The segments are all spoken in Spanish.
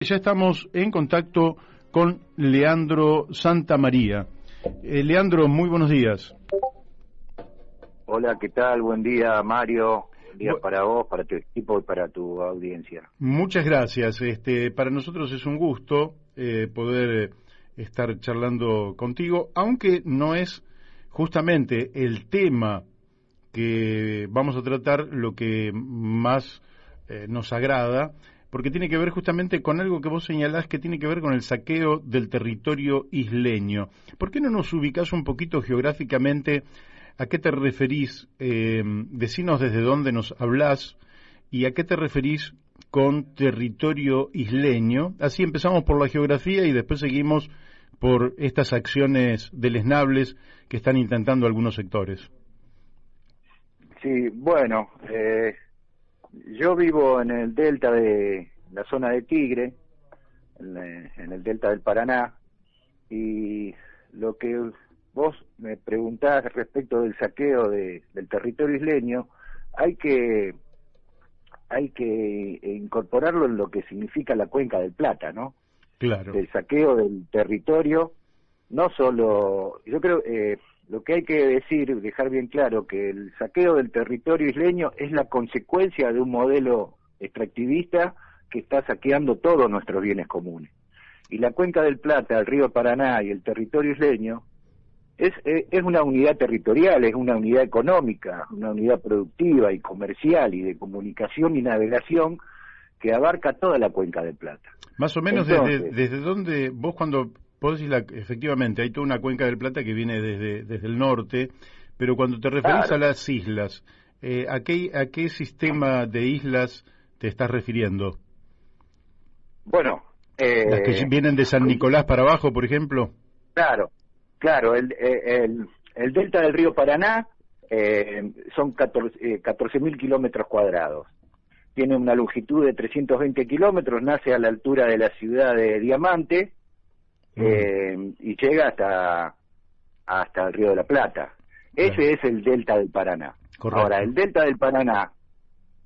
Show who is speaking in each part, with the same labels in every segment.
Speaker 1: Ya estamos en contacto con Leandro Santamaría. Leandro, muy buenos días.
Speaker 2: Hola, ¿qué tal? Buen día, Mario. Buen día para vos, para tu equipo y para tu audiencia.
Speaker 1: Muchas gracias. Para nosotros es un gusto poder estar charlando contigo, aunque no es justamente el tema que vamos a tratar lo que más nos agrada, porque tiene que ver justamente con algo que vos señalás que tiene que ver con el saqueo del territorio isleño. ¿Por qué no nos ubicás un poquito geográficamente? ¿A qué te referís? Decinos desde dónde nos hablás y a qué te referís con territorio isleño. Así empezamos por la geografía y después seguimos por estas acciones deleznables que están intentando algunos sectores.
Speaker 2: Sí, bueno, yo vivo en el delta de la zona de Tigre, en el delta del Paraná, y lo que vos me preguntás respecto del saqueo del territorio isleño, hay que incorporarlo en lo que significa la Cuenca del Plata, ¿no?
Speaker 1: Claro.
Speaker 2: Del saqueo del territorio, no solo, yo creo, lo que hay que decir, dejar bien claro, que el saqueo del territorio isleño es la consecuencia de un modelo extractivista que está saqueando todos nuestros bienes comunes. Y la Cuenca del Plata, el río Paraná y el territorio isleño es una unidad territorial, es una unidad económica, una unidad productiva y comercial y de comunicación y navegación que abarca toda la Cuenca del Plata.
Speaker 1: Más o menos.
Speaker 2: Entonces,
Speaker 1: desde dónde, vos cuando podés decir, efectivamente, hay toda una Cuenca del Plata que viene desde el norte, pero cuando te referís
Speaker 2: claro,
Speaker 1: a las islas, ¿a qué sistema de islas te estás refiriendo?
Speaker 2: bueno,
Speaker 1: ¿Las que vienen de San Nicolás para abajo, por ejemplo?
Speaker 2: Claro, el delta del río Paraná son 14.000 kilómetros cuadrados. Tiene una longitud de 320 kilómetros, nace a la altura de la ciudad de Diamante y llega hasta el río de la Plata. Ese es el delta del Paraná.
Speaker 1: Correcto.
Speaker 2: Ahora, el delta del Paraná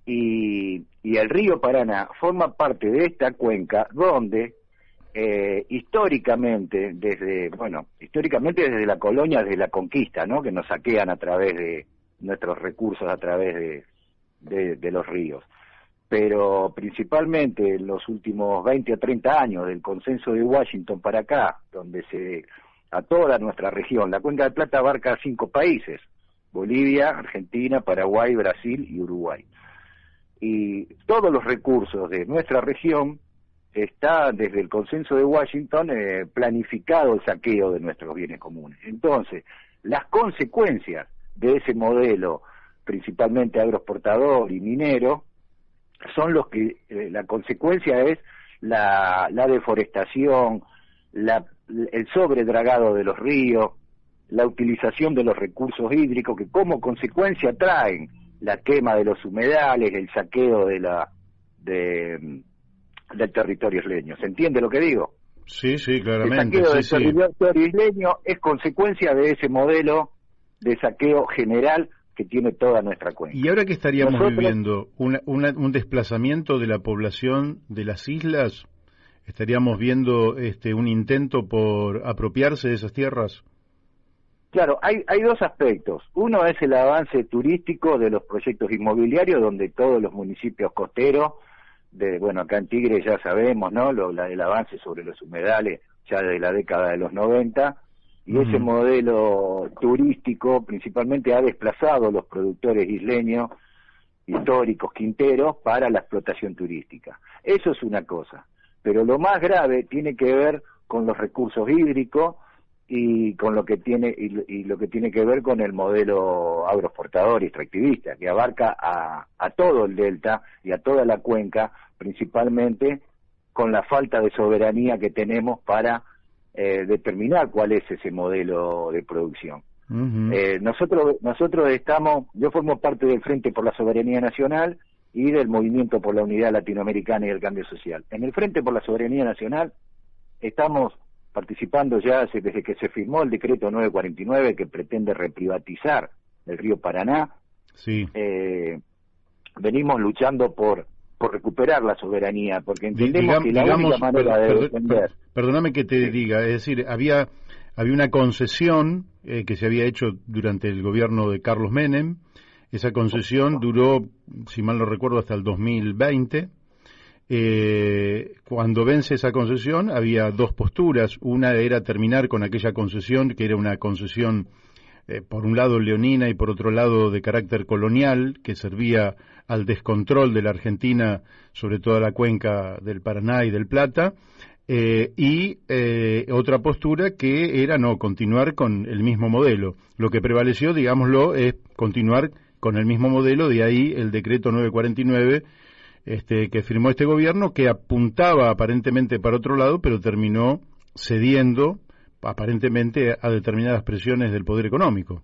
Speaker 2: y el río Paraná forman parte de esta cuenca donde históricamente desde la colonia, desde la conquista, ¿no? Que nos saquean a través de nuestros recursos, a través de los ríos. Pero principalmente en los últimos 20 o 30 años del consenso de Washington para acá, donde a toda nuestra región, la Cuenca del Plata abarca 5 países: Bolivia, Argentina, Paraguay, Brasil y Uruguay. Y todos los recursos de nuestra región está desde el consenso de Washington planificado el saqueo de nuestros bienes comunes. Entonces, las consecuencias de ese modelo, principalmente agroexportador y minero, son los que la consecuencia es la deforestación, el sobredragado de los ríos, la utilización de los recursos hídricos que como consecuencia traen la quema de los humedales, el saqueo del territorio isleño. ¿Se entiende lo que digo?
Speaker 1: Sí, claramente.
Speaker 2: El saqueo del territorio isleño es consecuencia de ese modelo de saqueo general que tiene toda nuestra cuenca.
Speaker 1: ¿Y ahora que estaríamos viviendo? ¿Un desplazamiento de la población de las islas? ¿Estaríamos viendo un intento por apropiarse de esas tierras?
Speaker 2: Claro, hay dos aspectos. Uno es el avance turístico de los proyectos inmobiliarios, donde todos los municipios costeros, acá en Tigre ya sabemos, ¿no? El avance sobre los humedales ya desde la década de los 90, y ese modelo turístico principalmente ha desplazado a los productores isleños, históricos, quinteros, para la explotación turística. Eso es una cosa, pero lo más grave tiene que ver con los recursos hídricos y con lo que tiene lo que tiene que ver con el modelo agroexportador y extractivista, que abarca a todo el delta y a toda la cuenca, principalmente con la falta de soberanía que tenemos para determinar cuál es ese modelo de producción. Nosotros yo formo parte del Frente por la Soberanía Nacional y del Movimiento por la Unidad Latinoamericana y el Cambio Social. En el Frente por la Soberanía Nacional estamos participando ya desde que se firmó el decreto 949 que pretende reprivatizar el río Paraná.
Speaker 1: Sí.
Speaker 2: Venimos luchando por por recuperar la soberanía, porque entendemos que la única manera de defender...
Speaker 1: Perdóname que te diga, es decir, había una concesión que se había hecho durante el gobierno de Carlos Menem. Esa concesión duró, si mal no recuerdo, hasta el 2020. Cuando vence esa concesión había dos posturas. Una era terminar con aquella concesión, que era una concesión por un lado leonina y por otro lado de carácter colonial, que servía al descontrol de la Argentina sobre toda la cuenca del Paraná y del Plata, y otra postura que era no continuar con el mismo modelo. Lo que prevaleció, digámoslo, es continuar con el mismo modelo, de ahí el decreto 949 que firmó este gobierno, que apuntaba aparentemente para otro lado, pero terminó cediendo aparentemente a determinadas presiones del poder económico.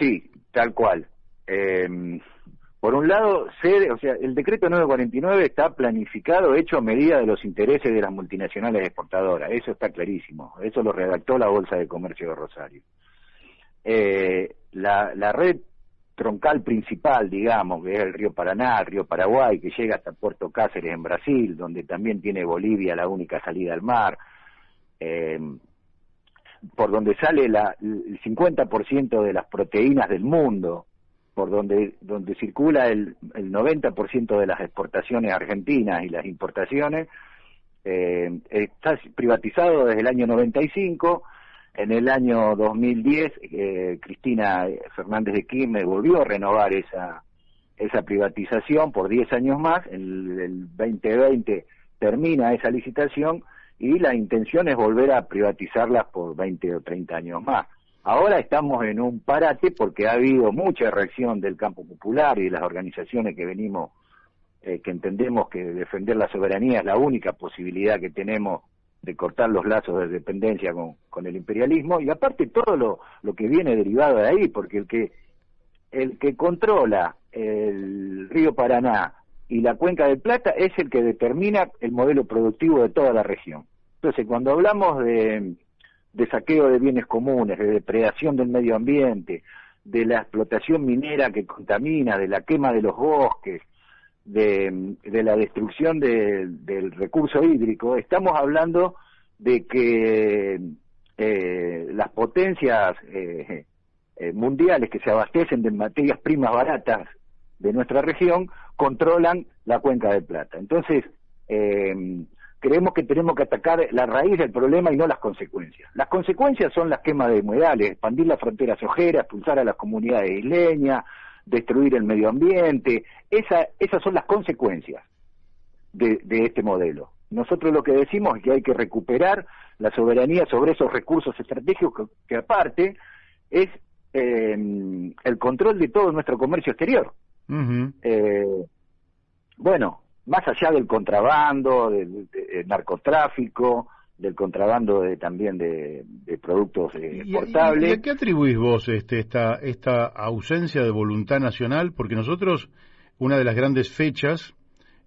Speaker 2: Sí, tal cual. Por un lado, el decreto 949 está planificado, hecho a medida de los intereses de las multinacionales exportadoras. Eso está clarísimo. Eso lo redactó la Bolsa de Comercio de Rosario. La red troncal principal, digamos, que es el río Paraná, el río Paraguay, que llega hasta Puerto Cáceres en Brasil, donde también tiene Bolivia la única salida al mar, por donde sale el 50% de las proteínas del mundo, por donde circula el 90% de las exportaciones argentinas y las importaciones, está privatizado desde el año 95. En el año 2010, Cristina Fernández de Kirchner volvió a renovar esa privatización por 10 años más. En el 2020 termina esa licitación y la intención es volver a privatizarlas por 20 o 30 años más. Ahora estamos en un parate porque ha habido mucha reacción del campo popular y de las organizaciones que venimos, que entendemos que defender la soberanía es la única posibilidad que tenemos de cortar los lazos de dependencia con el imperialismo, y aparte todo lo que viene derivado de ahí, porque el que controla el río Paraná y la cuenca del Plata es el que determina el modelo productivo de toda la región. Entonces, cuando hablamos de saqueo de bienes comunes, de depredación del medio ambiente, de la explotación minera que contamina, de la quema de los bosques, de la destrucción del recurso hídrico, estamos hablando de que las potencias mundiales que se abastecen de materias primas baratas de nuestra región controlan la cuenca del Plata. Entonces, creemos que tenemos que atacar la raíz del problema y no las consecuencias. Las consecuencias son las quemas de humedales, expandir las fronteras ojeras, expulsar a las comunidades isleñas, destruir el medio ambiente. Esas son las consecuencias de este modelo. Nosotros lo que decimos es que hay que recuperar la soberanía sobre esos recursos estratégicos que aparte es el control de todo nuestro comercio exterior.
Speaker 1: Uh-huh.
Speaker 2: Bueno, más allá del contrabando, del narcotráfico, del contrabando también de productos exportables.
Speaker 1: ¿Y a qué atribuís vos esta ausencia de voluntad nacional? Porque nosotros, una de las grandes fechas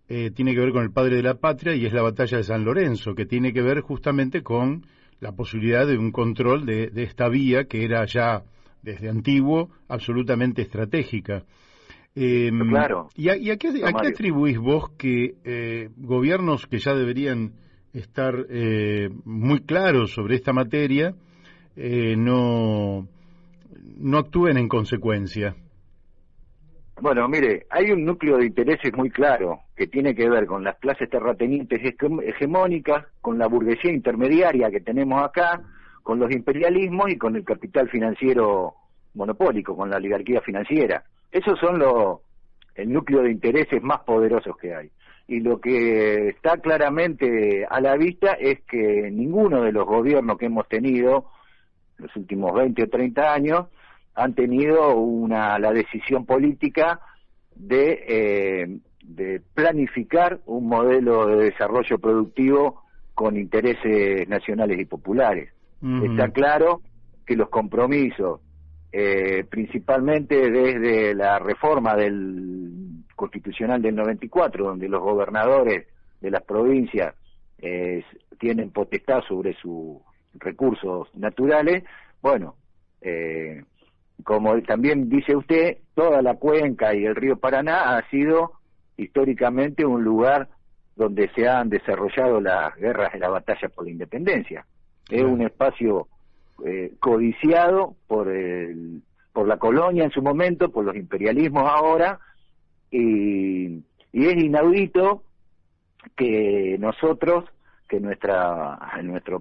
Speaker 1: tiene que ver con el padre de la patria y es la batalla de San Lorenzo, que tiene que ver justamente con la posibilidad de un control de esta vía que era ya desde antiguo absolutamente estratégica.
Speaker 2: Claro.
Speaker 1: ¿Y a qué atribuís vos que gobiernos que ya deberían estar muy claros sobre esta materia no actúen en consecuencia?
Speaker 2: Bueno, mire, hay un núcleo de intereses muy claro que tiene que ver con las clases terratenientes hegemónicas, con la burguesía intermediaria que tenemos acá, con los imperialismos y con el capital financiero monopólico, con la oligarquía financiera. Esos son el núcleo de intereses más poderosos que hay. Y lo que está claramente a la vista es que ninguno de los gobiernos que hemos tenido en los últimos 20 o 30 años han tenido la decisión política de planificar un modelo de desarrollo productivo con intereses nacionales y populares. Uh-huh. Está claro que los compromisos, principalmente desde la reforma del constitucional del 94, donde los gobernadores de las provincias tienen potestad sobre sus recursos naturales, bueno, como también dice usted, toda la cuenca y el río Paraná ha sido históricamente un lugar donde se han desarrollado las guerras y las batallas por la independencia. Es un espacio codiciado por la colonia en su momento, por los imperialismos ahora, y es inaudito que nuestro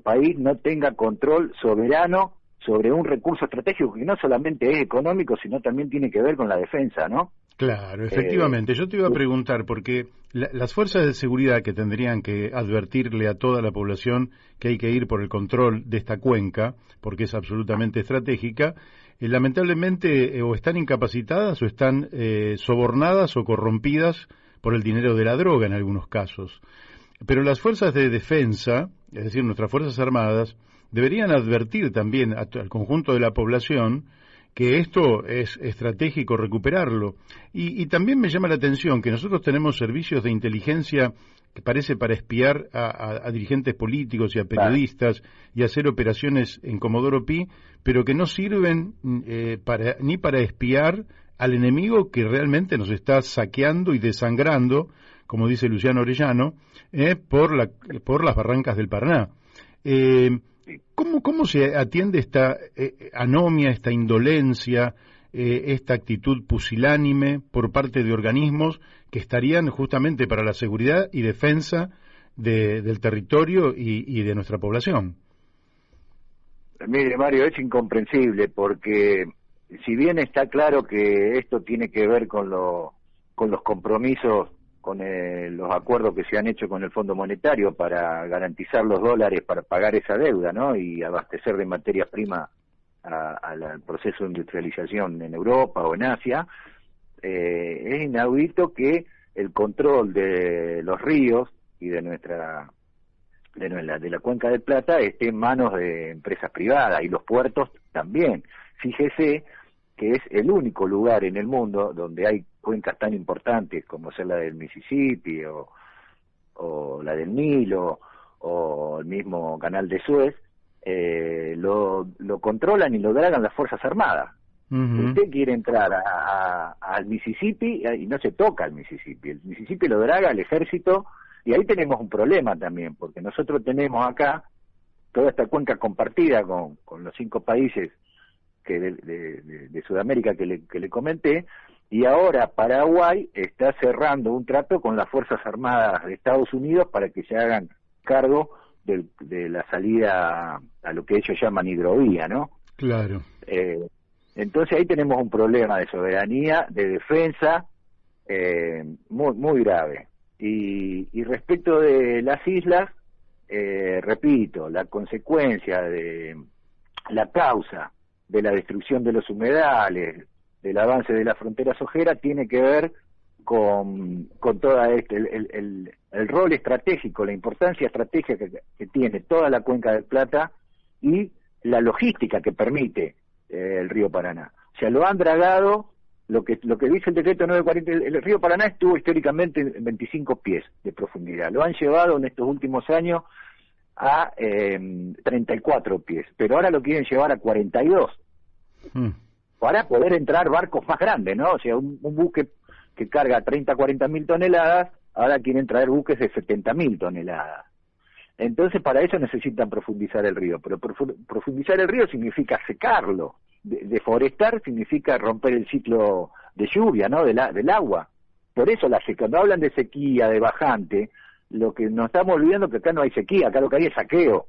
Speaker 2: país no tenga control soberano sobre un recurso estratégico que no solamente es económico, sino también tiene que ver con la defensa, ¿no?
Speaker 1: Claro, efectivamente. Yo te iba a preguntar, porque las fuerzas de seguridad que tendrían que advertirle a toda la población que hay que ir por el control de esta cuenca, porque es absolutamente estratégica, lamentablemente o están incapacitadas o están sobornadas o corrompidas por el dinero de la droga en algunos casos. Pero las fuerzas de defensa, es decir, nuestras Fuerzas Armadas, deberían advertir también al conjunto de la población que esto es estratégico recuperarlo. Y también me llama la atención que nosotros tenemos servicios de inteligencia que parece para espiar a dirigentes políticos y a periodistas y hacer operaciones en Comodoro Pi, pero que no sirven ni para espiar al enemigo que realmente nos está saqueando y desangrando, como dice Luciano Orellano, por las barrancas del Paraná. ¿Cómo se atiende esta anomia, esta indolencia, esta actitud pusilánime por parte de organismos que estarían justamente para la seguridad y defensa del territorio y de nuestra población?
Speaker 2: Mire, Mario, es incomprensible porque si bien está claro que esto tiene que ver con los compromisos, con los acuerdos que se han hecho con el Fondo Monetario para garantizar los dólares para pagar esa deuda, ¿no? Y abastecer de materia prima al proceso de industrialización en Europa o en Asia, es inaudito que el control de los ríos y de la cuenca del Plata esté en manos de empresas privadas, y los puertos también. Fíjese que es el único lugar en el mundo donde hay cuencas tan importantes como ser la del Mississippi o la del Nilo o el mismo canal de Suez, lo controlan y lo dragan las Fuerzas Armadas. Usted quiere entrar al Mississippi y no se toca al Mississippi. El Mississippi lo draga el ejército, y ahí tenemos un problema también, porque nosotros tenemos acá toda esta cuenca compartida con los 5 países de Sudamérica que le comenté, y ahora Paraguay está cerrando un trato con las Fuerzas Armadas de Estados Unidos para que se hagan cargo de la salida a lo que ellos llaman hidrovía, ¿no?
Speaker 1: Claro.
Speaker 2: Entonces ahí tenemos un problema de soberanía, de defensa, muy grave. Y respecto de las islas, repito, la consecuencia de la causa de la destrucción de los humedales, del avance de la frontera sojera, tiene que ver con toda el rol estratégico, la importancia estratégica que tiene toda la cuenca del Plata y la logística que permite el río Paraná. O sea, lo han dragado, lo que dice el decreto 940, el río Paraná estuvo históricamente en 25 pies de profundidad, lo han llevado en estos últimos años a 34 pies, pero ahora lo quieren llevar a 42 para poder entrar barcos más grandes, ¿no? O sea, un buque que carga 40 mil toneladas, ahora quieren traer buques de 70.000 toneladas. Entonces, para eso necesitan profundizar el río, pero profundizar el río significa secarlo, deforestar significa romper el ciclo de lluvia, ¿no? Del agua. Por eso cuando hablan de sequía, de bajante, lo que nos estamos olvidando es que acá no hay sequía, acá lo que hay es saqueo.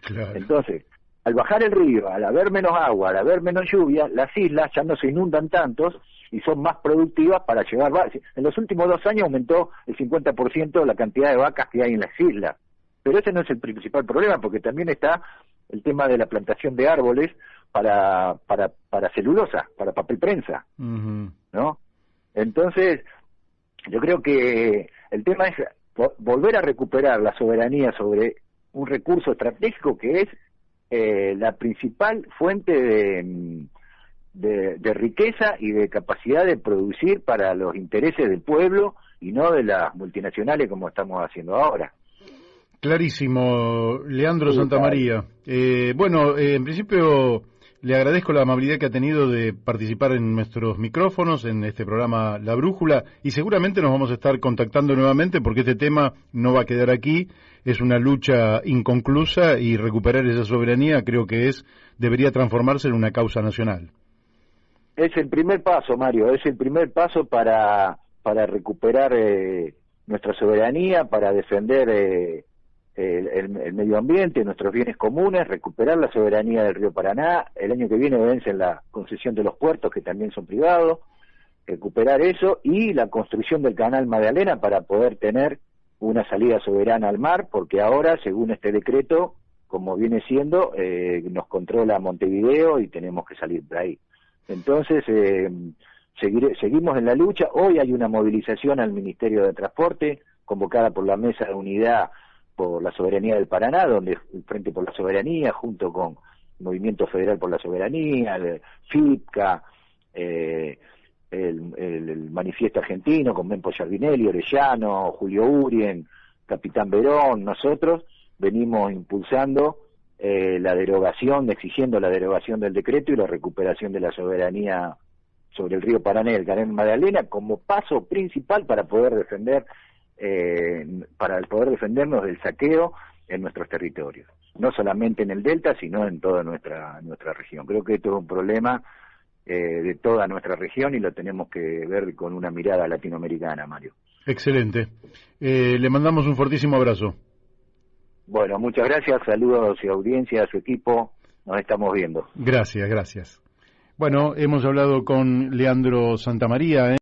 Speaker 1: Claro.
Speaker 2: Entonces, al bajar el río, al haber menos agua, al haber menos lluvia, las islas ya no se inundan tantos y son más productivas para llevar vacas. En los últimos 2 años aumentó el 50% la cantidad de vacas que hay en las islas. Pero ese no es el principal problema, porque también está el tema de la plantación de árboles para celulosa, para papel prensa, ¿no? Entonces, yo creo que el tema es volver a recuperar la soberanía sobre un recurso estratégico que es la principal fuente de riqueza y de capacidad de producir para los intereses del pueblo y no de las multinacionales como estamos haciendo ahora.
Speaker 1: Clarísimo, Leandro Santamaría. Bueno, en principio Le agradezco la amabilidad que ha tenido de participar en nuestros micrófonos, en este programa La Brújula, y seguramente nos vamos a estar contactando nuevamente porque este tema no va a quedar aquí, es una lucha inconclusa y recuperar esa soberanía creo que debería transformarse en una causa nacional.
Speaker 2: Es el primer paso, Mario, es el primer paso para recuperar nuestra soberanía, para defender el medio ambiente, nuestros bienes comunes, recuperar la soberanía del río Paraná. El año que viene vence la concesión de los puertos, que también son privados, recuperar eso, y la construcción del canal Magdalena para poder tener una salida soberana al mar, porque ahora, según este decreto, como viene siendo, nos controla Montevideo y tenemos que salir por ahí. Entonces, seguimos en la lucha. Hoy hay una movilización al Ministerio de Transporte, convocada por la Mesa de Unidad por la Soberanía del Paraná, donde el Frente por la Soberanía, junto con Movimiento Federal por la Soberanía, el FIPCA, el Manifiesto Argentino, con Mempo Giardinelli, Orellano, Julio Urien, Capitán Verón, nosotros venimos impulsando la derogación, exigiendo la derogación del decreto y la recuperación de la soberanía sobre el río Paraná y el canal Magdalena como paso principal para poder defendernos del saqueo en nuestros territorios, no solamente en el delta, sino en toda nuestra región. Creo que esto es un problema de toda nuestra región y lo tenemos que ver con una mirada latinoamericana, Mario.
Speaker 1: Excelente. Le mandamos un fortísimo abrazo.
Speaker 2: Bueno, muchas gracias, saludos y audiencia a su equipo, nos estamos viendo.
Speaker 1: Gracias. Bueno, hemos hablado con Leandro Santamaría,